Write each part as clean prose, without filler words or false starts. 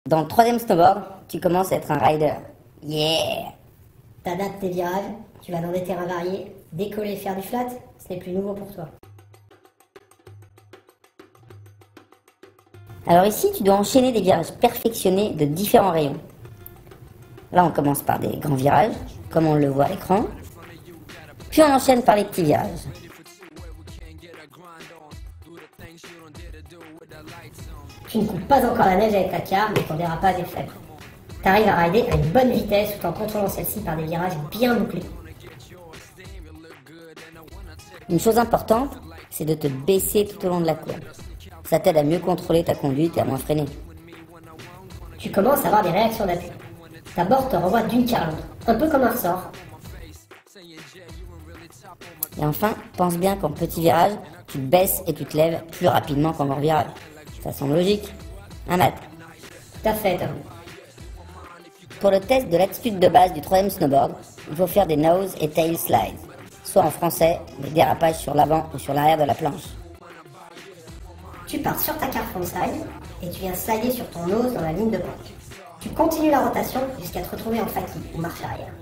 Dans le troisième snowboard, tu commences à être un rider. Yeah! T'adaptes tes virages, tu vas dans des terrains variés, décoller et faire du flat, ce n'est plus nouveau pour toi. Alors ici, tu dois enchaîner des virages perfectionnés de différents rayons. Là, on commence par des grands virages, comme on le voit à l'écran. Puis on enchaîne par les petits virages. Tu ne coupes pas encore la neige avec ta car, mais ton dérapage est faible. Tu arrives à rider à une bonne vitesse tout en contrôlant celle-ci par des virages bien bouclés. Une chose importante, c'est de te baisser tout au long de la courbe. Ça t'aide à mieux contrôler ta conduite et à moins freiner. Tu commences à avoir des réactions d'appui. Ta board te renvoie d'une car à l'autre, un peu comme un ressort. Et enfin, pense bien qu'en petit virage, tu te baisses et tu te lèves plus rapidement qu'en grand virage. Ça semble logique, hein Matt? Tout à fait, Tom. Pour le test de l'attitude de base du troisième snowboard, il faut faire des nose et tail slides, soit en français, des dérapages sur l'avant ou sur l'arrière de la planche. Tu pars sur ta car frontside et tu viens slider sur ton nose dans la ligne de pointe. Tu continues la rotation jusqu'à te retrouver en fakie ou marche arrière.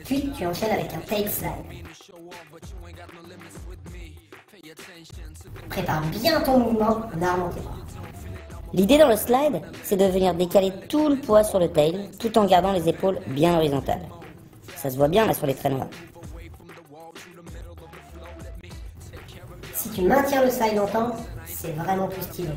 Puis tu enchaînes avec un tail slide. Prépare bien ton mouvement en armant tes bras. L'idée dans le slide, c'est de venir décaler tout le poids sur le tail, tout en gardant les épaules bien horizontales. Ça se voit bien là sur les traits noirs. Si tu maintiens le slide longtemps, c'est vraiment plus stylé.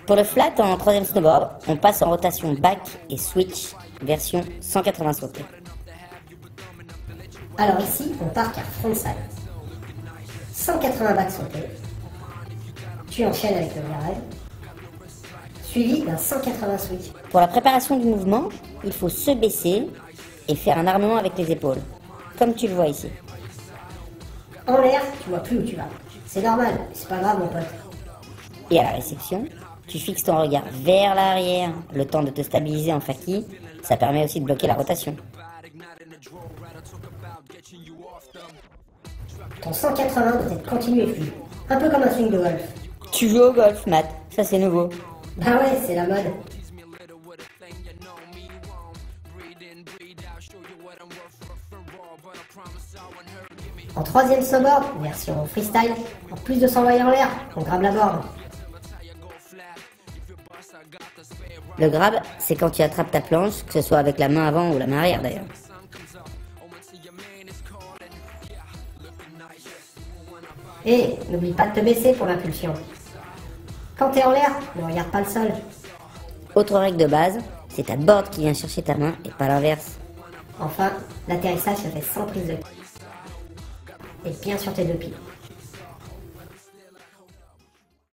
Pour le flat en troisième snowboard, on passe en rotation back et switch, version 180 sautés. Alors ici, on part car frontside. 180 back sautés. Tu enchaînes avec le virage, suivi d'un 180 switch. Pour la préparation du mouvement, il faut se baisser et faire un armement avec les épaules, comme tu le vois ici. En l'air, tu vois plus où tu vas. C'est normal, c'est pas grave mon pote. Et à la réception, tu fixes ton regard vers l'arrière, le temps de te stabiliser en fakie. Ça permet aussi de bloquer la rotation. Ton 180 doit être continu et fluide, un peu comme un swing de golf. Tu joues au golf, Matt, ça c'est nouveau. Bah ouais, c'est la mode. En troisième snowboard, version freestyle, en plus de s'envoyer en l'air, on grabe la board. Le grab, c'est quand tu attrapes ta planche, que ce soit avec la main avant ou la main arrière d'ailleurs. Et n'oublie pas de te baisser pour l'impulsion. Quand t'es en l'air, ne regarde pas le sol. Autre règle de base, c'est ta board qui vient chercher ta main et pas l'inverse. Enfin, l'atterrissage se fait sans prise de pied. Et bien sur tes deux pieds.